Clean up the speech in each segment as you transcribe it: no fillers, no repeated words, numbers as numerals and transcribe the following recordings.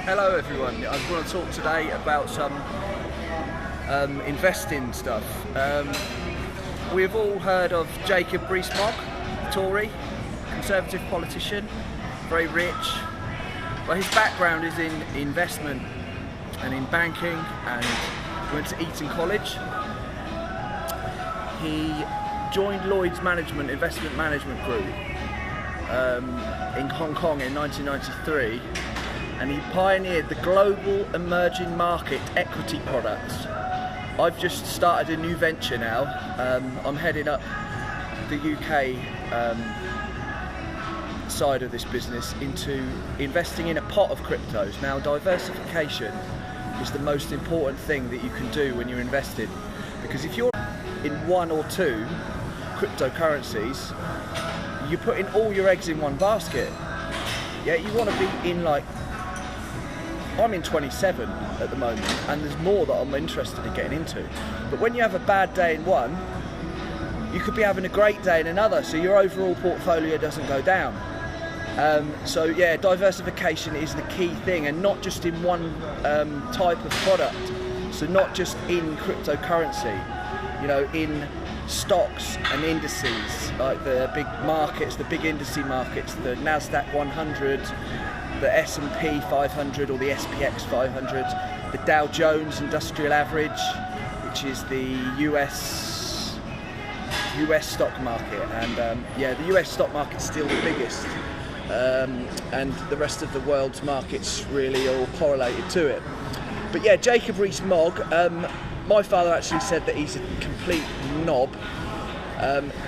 Hello everyone, I want to talk today about some investing stuff. We've all heard of Jacob Rees-Mogg, Tory, Conservative politician, very rich. Well, his background is in investment and in banking, and went to Eton College. He joined Lloyd's investment management group in Hong Kong in 1993, and he pioneered the global emerging market equity products. I've just started a new venture now. I'm heading up the UK side of this business into investing in a pot of cryptos. Now, diversification is the most important thing that you can do when you're investing, because if you're in one or two cryptocurrencies, you're putting all your eggs in one basket. Yeah, you want to be in, like, I'm in 27 at the moment, and there's more that I'm interested in getting into. But when you have a bad day in one, you could be having a great day in another, so your overall portfolio doesn't go down. So yeah, diversification is the key thing, and not just in one type of product. So not just in cryptocurrency, you know, in stocks and indices, like the big markets, the big indice markets, the Nasdaq 100, the S&P 500 or the SPX 500, the Dow Jones Industrial Average, which is the US stock market, and yeah, the US stock market's still the biggest, and the rest of the world's markets really all correlated to it. But yeah, Jacob Rees-Mogg, my father actually said that he's a complete knob.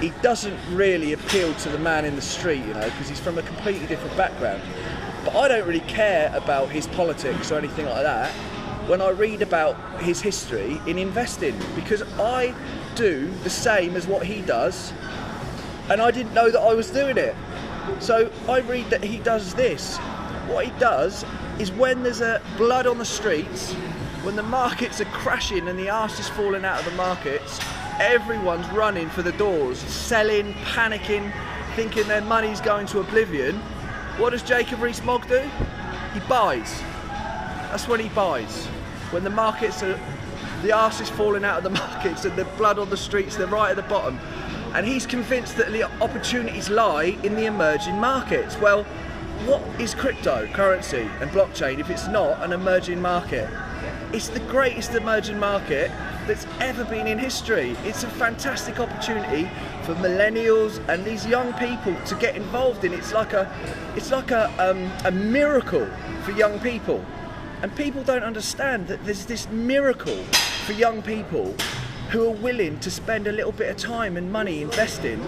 He doesn't really appeal to the man in the street, you know, because he's from a completely different background. But I don't really care about his politics or anything like that when I read about his history in investing, because I do the same as what he does, and I didn't know that I was doing it. So I read that he does this. What he does is, when there's blood on the streets, when the markets are crashing and the arse is falling out of the markets, everyone's running for the doors, selling, panicking, thinking their money's going to oblivion. What does Jacob Rees-Mogg do? He buys. That's when he buys. When the markets are, the arse is falling out of the markets and the blood on the streets, they're right at the bottom. And he's convinced that the opportunities lie in the emerging markets. Well, what is cryptocurrency and blockchain if it's not an emerging market? It's the greatest emerging market that's ever been in history. It's a fantastic opportunity for millennials and these young people to get involved in. It's like a miracle for young people, and people don't understand that there's this miracle for young people who are willing to spend a little bit of time and money investing.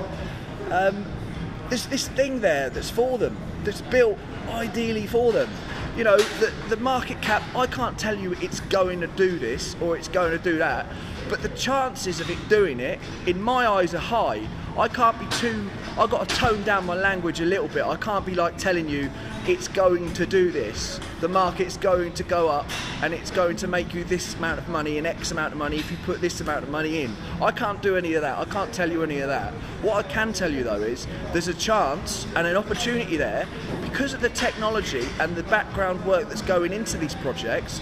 There's this thing there that's for them, that's built ideally for them. You know, the market cap, I can't tell you it's going to do this or it's going to do that, but the chances of it doing it, in my eyes, are high. I've got to tone down my language a little bit. I can't be like telling you it's going to do this. The market's going to go up and it's going to make you this amount of money and X amount of money if you put this amount of money in. I can't do any of that. I can't tell you any of that. What I can tell you though is there's a chance and an opportunity there, because of the technology and the background work that's going into these projects.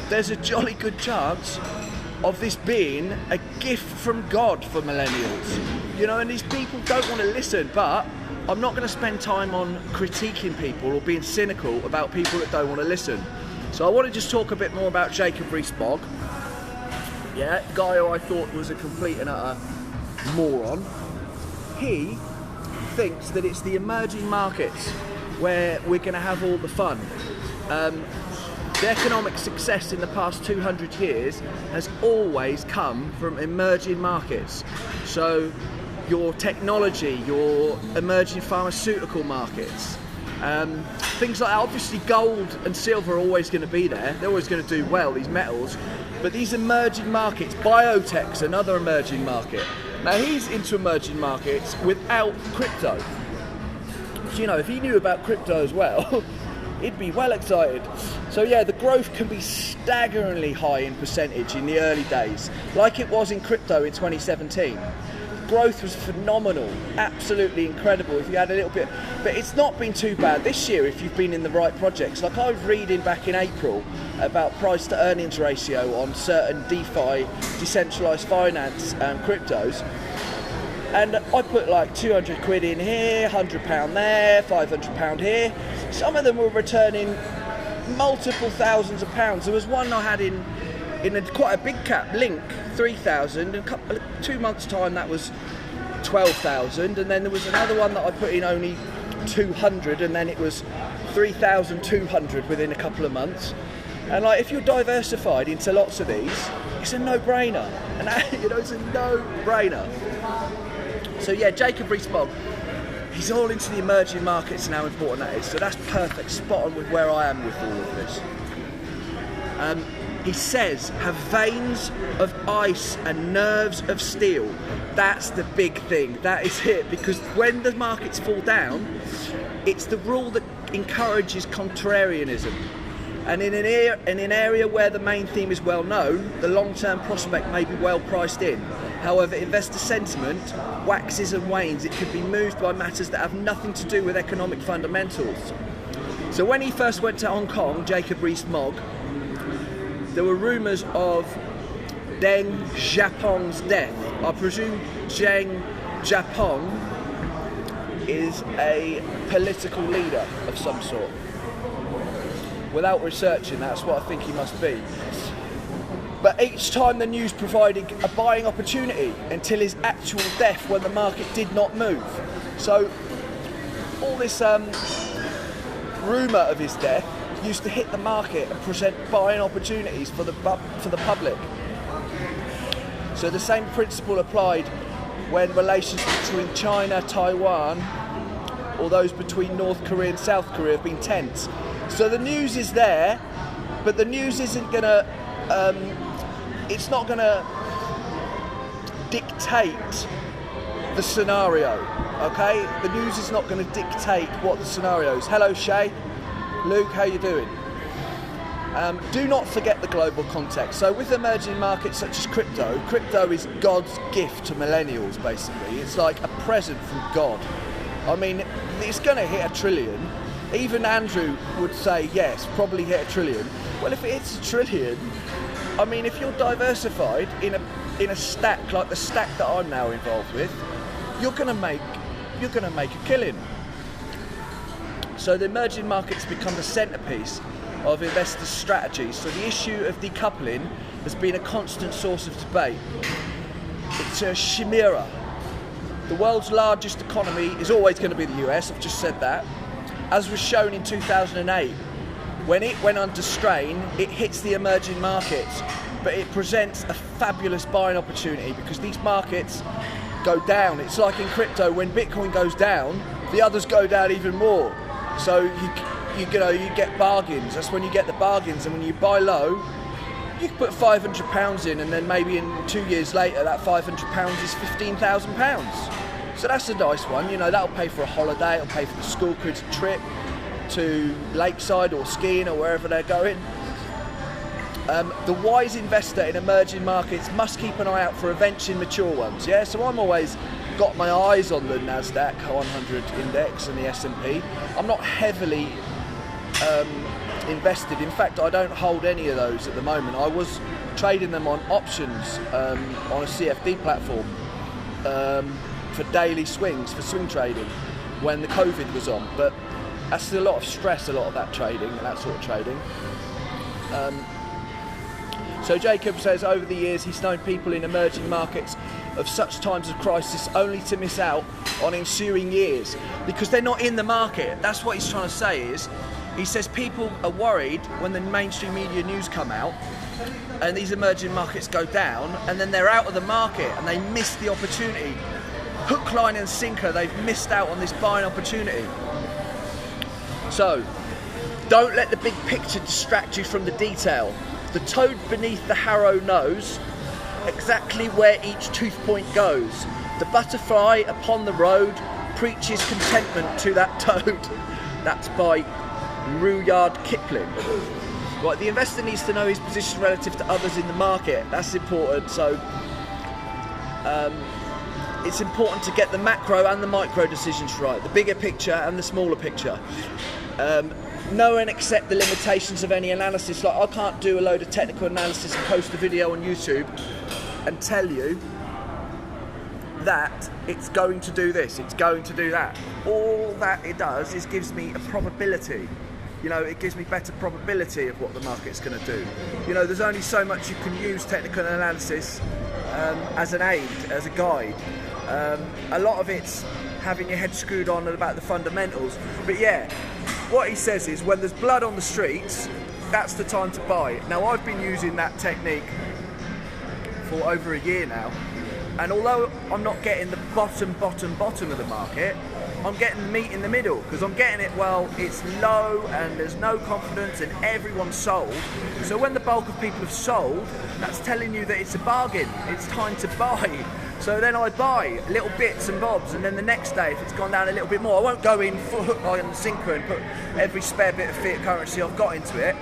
There's a jolly good chance of this being a gift from God for millennials. You know, and these people don't want to listen, but I'm not going to spend time on critiquing people or being cynical about people that don't want to listen. So I want to just talk a bit more about Jacob Rees-Mogg. Yeah, guy who I thought was a complete and utter moron. He thinks that it's the emerging markets where we're going to have all the fun. The economic success in the past 200 years has always come from emerging markets. So your technology, your emerging pharmaceutical markets, things like that. Obviously gold and silver are always going to be there. They're always going to do well, these metals. But these emerging markets, biotech's another emerging market. Now he's into emerging markets without crypto. So, you know, if he knew about crypto as well, he'd be well excited. So yeah, the growth can be staggeringly high in percentage in the early days, like it was in crypto in 2017. growth was phenomenal, absolutely incredible if you had a little bit, but it's not been too bad this year if you've been in the right projects. Like I was reading back in April about price to earnings ratio on certain DeFi, decentralized finance cryptos, and I put like 200 quid in here, £100 there, £500 here. Some of them were returning multiple thousands of pounds. There was one I had in quite a big cap, Link, 3,000, and 2 months time that was 12,000, and then there was another one that I put in only 200, and then it was 3,200 within a couple of months. And like, if you're diversified into lots of these, it's a no-brainer, and it's a no-brainer. So yeah, Jacob Rees-Mogg, he's all into the emerging markets and how important that is. So that's perfect, spot on with where I am with all of this. He says, have veins of ice and nerves of steel. That's the big thing. That is it. Because when the markets fall down, it's the rule that encourages contrarianism. And in an area where the main theme is well known, the long-term prospect may be well priced in. However, investor sentiment waxes and wanes. It can be moved by matters that have nothing to do with economic fundamentals. So when he first went to Hong Kong, Jacob Rees-Mogg, there were rumours of Deng Xiaoping's death. I presume Deng Xiaoping is a political leader of some sort. Without researching, that's what I think he must be. But each time the news provided a buying opportunity until his actual death when the market did not move. So all this rumour of his death used to hit the market and present buying opportunities for the public. So the same principle applied when relations between China, Taiwan, or those between North Korea and South Korea have been tense. So the news is there, but the news isn't gonna, it's not gonna dictate the scenario, okay? The news is not gonna dictate what the scenario is. Hello, Shay. Luke, how you doing? Do not forget the global context. So with emerging markets such as crypto is God's gift to millennials, basically. It's like a present from God. I mean, it's going to hit $1 trillion. Even Andrew would say, yes, probably hit $1 trillion. Well, if it hits $1 trillion, I mean, if you're diversified in a stack like the stack that I'm now involved with, you're going to make a killing. So the emerging markets become the centrepiece of investor strategies. So the issue of decoupling has been a constant source of debate. It's a chimera. The world's largest economy is always going to be the US, I've just said that. As was shown in 2008, when it went under strain, it hits the emerging markets, but it presents a fabulous buying opportunity because these markets go down. It's like in crypto, when Bitcoin goes down, the others go down even more. So you get bargains. That's when you get the bargains. And when you buy low, you can put £500 in, and then maybe in 2 years later, that £500 is £15,000. So that's a nice one. That'll pay for a holiday. It'll pay for the school kids' trip to Lakeside or skiing or wherever they're going. The wise investor in emerging markets must keep an eye out for events in mature ones. Yeah, so I'm always got my eyes on the Nasdaq 100 index and the S&P. I'm not heavily invested. In fact, I don't hold any of those at the moment. I was trading them on options on a CFD platform for daily swings, for swing trading, when the COVID was on. But that's a lot of stress, a lot of that trading, that sort of trading. So Jacob says over the years he's known people in emerging markets of such times of crisis only to miss out on ensuing years because they're not in the market. That's what he's trying to say is, he says people are worried when the mainstream media news come out and these emerging markets go down and then they're out of the market and they miss the opportunity. Hook, line and sinker, they've missed out on this buying opportunity. So, don't let the big picture distract you from the detail. The toad beneath the harrow knows exactly where each tooth point goes. The butterfly upon the road preaches contentment to that toad. That's by Rudyard Kipling. Right, the investor needs to know his position relative to others in the market. That's important. So it's important to get the macro and the micro decisions right, the bigger picture and the smaller picture. Know and accept the limitations of any analysis. Like, I can't do a load of technical analysis and post a video on YouTube and tell you that it's going to do this, it's going to do that. All that it does is gives me a probability. You know, it gives me better probability of what the market's going to do. You know, there's only so much you can use technical analysis as an aid, as a guide. A lot of it's having your head screwed on about the fundamentals. But yeah, what he says is when there's blood on the streets, that's the time to buy. Now, I've been using that technique for over a year now, and although I'm not getting the bottom of the market, I'm getting meat in the middle, because I'm getting it while it's low and there's no confidence and everyone's sold. So when the bulk of people have sold, that's telling you that it's a bargain, it's time to buy. So then I buy little bits and bobs, and then the next day, if it's gone down a little bit more, I won't go in full hook, line and sinker and put every spare bit of fiat currency I've got into it.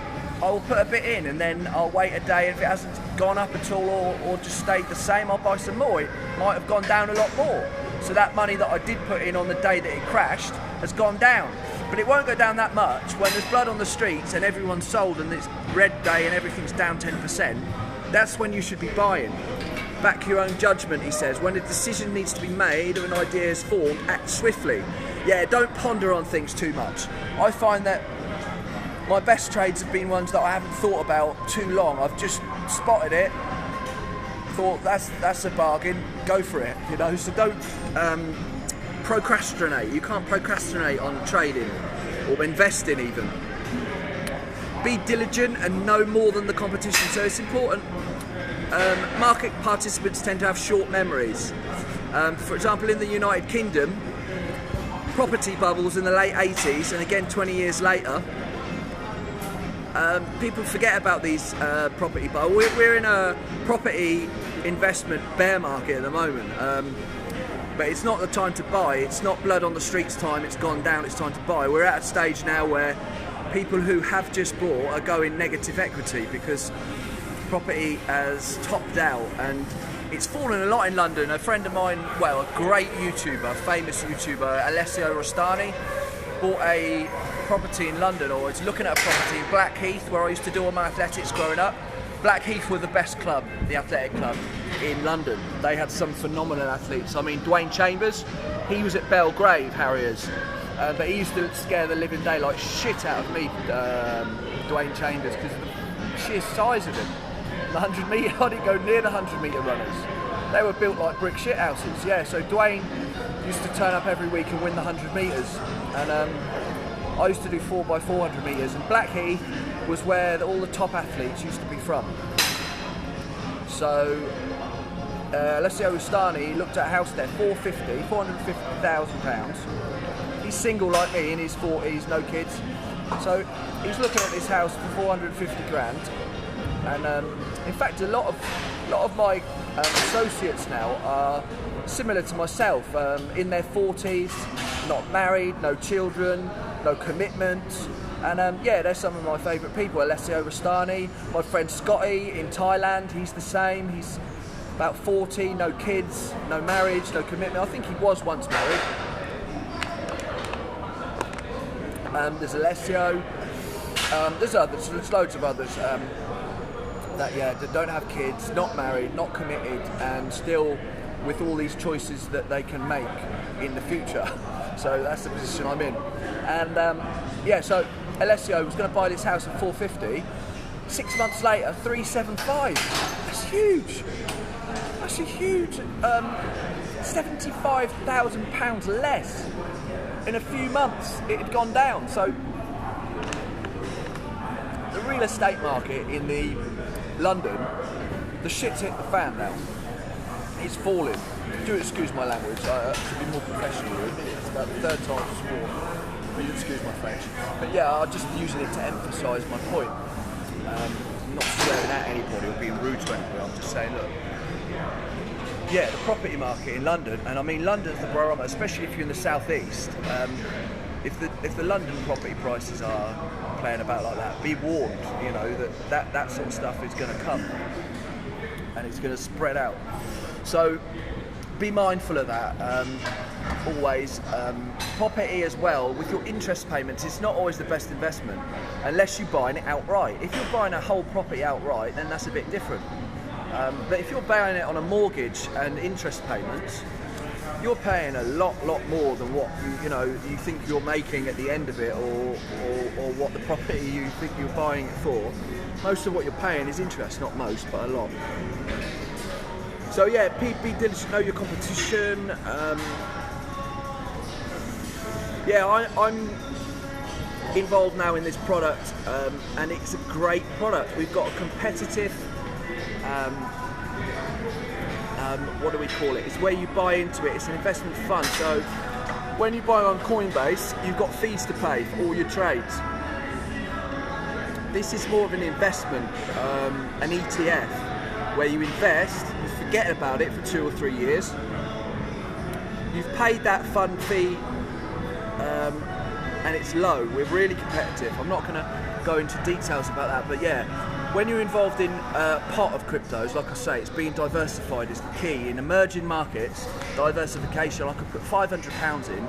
I will put a bit in, and then I'll wait a day, and if it hasn't gone up at all or just stayed the same, I'll buy some more. It might have gone down a lot more. So that money that I did put in on the day that it crashed has gone down. But it won't go down that much when there's blood on the streets and everyone's sold and it's red day and everything's down 10%. That's when you should be buying. Back your own judgment, he says. When a decision needs to be made or an idea is formed, act swiftly. Yeah, don't ponder on things too much. I find that my best trades have been ones that I haven't thought about too long. I've just spotted it, thought that's a bargain, go for it, you know. So don't procrastinate. You can't procrastinate on trading or investing even. Be diligent and know more than the competition. So it's important. Market participants tend to have short memories. For example, in the United Kingdom, property bubbles in the late 80s, and again 20 years later, people forget about these property bubbles. We're in a property investment bear market at the moment, but it's not the time to buy. It's not blood on the streets time, it's gone down, it's time to buy. We're at a stage now where people who have just bought are going negative equity because property has topped out, and it's fallen a lot in London. A friend of mine, well, a great YouTuber, famous YouTuber, Alessio Rastani, bought a property in London, or is looking at a property in Blackheath, where I used to do all my athletics growing up. Blackheath were the best club, the athletic club in London. They had some phenomenal athletes. I mean, Dwayne Chambers, he was at Belgrave Harriers, but he used to scare the living daylight shit out of me, Dwayne Chambers, because of the sheer size of him. The 100 metre, I didn't go near the 100 metre runners. They were built like brick shit houses. Yeah, so Dwayne used to turn up every week and win the 100 metres, and I used to do 4x400 metres, and Blackheath was where all the top athletes used to be from. So Alessio Rastani looked at a house there, £450,000. He's single like me, in his 40s, no kids. So he's looking at this house for 450 grand. And in fact, a lot of my associates now are similar to myself, in their 40s, not married, no children, no commitment, and yeah, they're some of my favourite people. Alessio Rastani, my friend Scotty in Thailand, he's the same. He's about 40, no kids, no marriage, no commitment. I think he was once married. There's Alessio. There's others. There's loads of others. That don't have kids, not married, not committed, and still with all these choices that they can make in the future. So that's the position I'm in. And yeah, so Alessio was going to buy this house at 450. 6 months later, 375. That's huge. That's a huge £75,000 less. In a few months, it had gone down. So the real estate market in the London, the shit's hit the fan now. It's falling. Do excuse my language, to be more professional. It's about the third time I've sworn. But you excuse my French. But yeah, I'm just using it to emphasise my point. I'm not swearing at anybody or being rude to anybody. I'm just saying, look. Yeah, the property market in London, and I mean London's the barometer, especially if you're in the southeast. If the London property prices are playing about like that, be warned, you know, that sort of stuff is going to come, and it's going to spread out. So be mindful of that. Always. Property as well, with your interest payments, it's not always the best investment unless you're buying it outright. If you're buying a whole property outright, then that's a bit different. But if you're buying it on a mortgage and interest payments, you're paying a lot more than what you think you're making at the end of it, or what the property you think you're buying it for. Most of what you're paying is interest, not most, but a lot. So yeah, be diligent, know your competition. Yeah, I'm involved now in this product, and it's a great product. We've got a competitive, what do we call it? It's where you buy into it. It's an investment fund. So when you buy on Coinbase, you've got fees to pay for all your trades. This is more of an investment, an ETF, where you invest, you forget about it for 2 or 3 years. You've paid that fund fee, and it's low. We're really competitive. I'm not going to go into details about that, but yeah, when you're involved in a pot of cryptos, like I say, it's being diversified is the key. In emerging markets, diversification, I could put £500 in,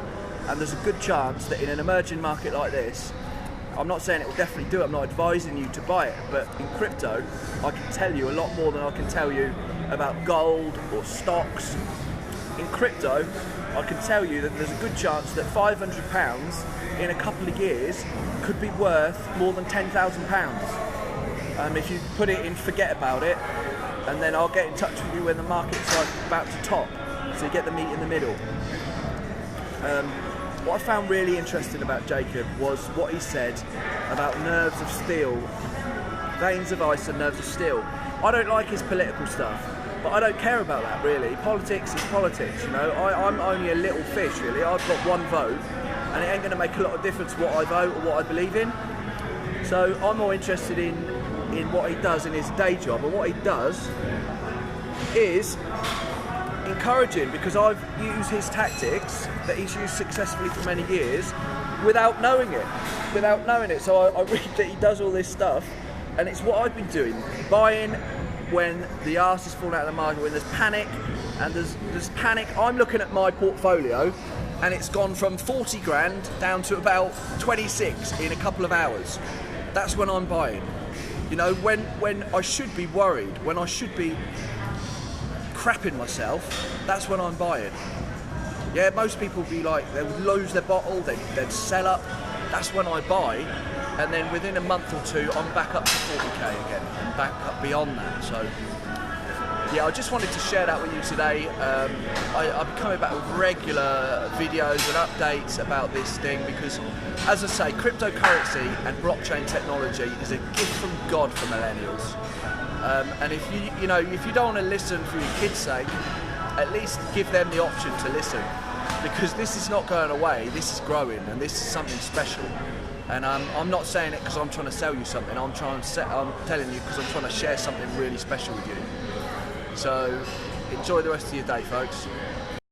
and there's a good chance that in an emerging market like this, I'm not saying it will definitely do it, I'm not advising you to buy it, but in crypto, I can tell you a lot more than I can tell you about gold or stocks. In crypto, I can tell you that there's a good chance that £500 in a couple of years could be worth more than £10,000. If you put it in, forget about it, and then I'll get in touch with you when the market's like about to top, so you get the meat in the middle. What I found really interesting about Jacob was what he said about nerves of steel, veins of ice and nerves of steel. I don't like his political stuff, but I don't care about that really. Politics is politics, you know. I'm only a little fish really. I've got one vote, and it ain't going to make a lot of difference what I vote or what I believe in. So I'm more interested in what he does in his day job, and what he does is encouraging, because I've used his tactics that he's used successfully for many years without knowing it. So I read that he does all this stuff, and it's what I've been doing, buying when the arse is falling out of the market, when there's panic, and there's panic. I'm looking at my portfolio, and it's gone from 40 grand down to about 26 in a couple of hours. That's when I'm buying. You know, when I should be worried, when I should be crapping myself, that's when I'm buying. Yeah, most people be like, they would lose their bottle, they'd sell up. That's when I buy, and then within a month or two, I'm back up to 40k again, and back up beyond that. So yeah, I just wanted to share that with you today. I'll be coming back with regular videos and updates about this thing, because, as I say, cryptocurrency and blockchain technology is a gift from God for millennials. And if you don't want to listen for your kids' sake, at least give them the option to listen, because this is not going away. This is growing, and this is something special. And I'm not saying it because I'm trying to sell you something. I'm telling you because I'm trying to share something really special with you. So enjoy the rest of your day, folks.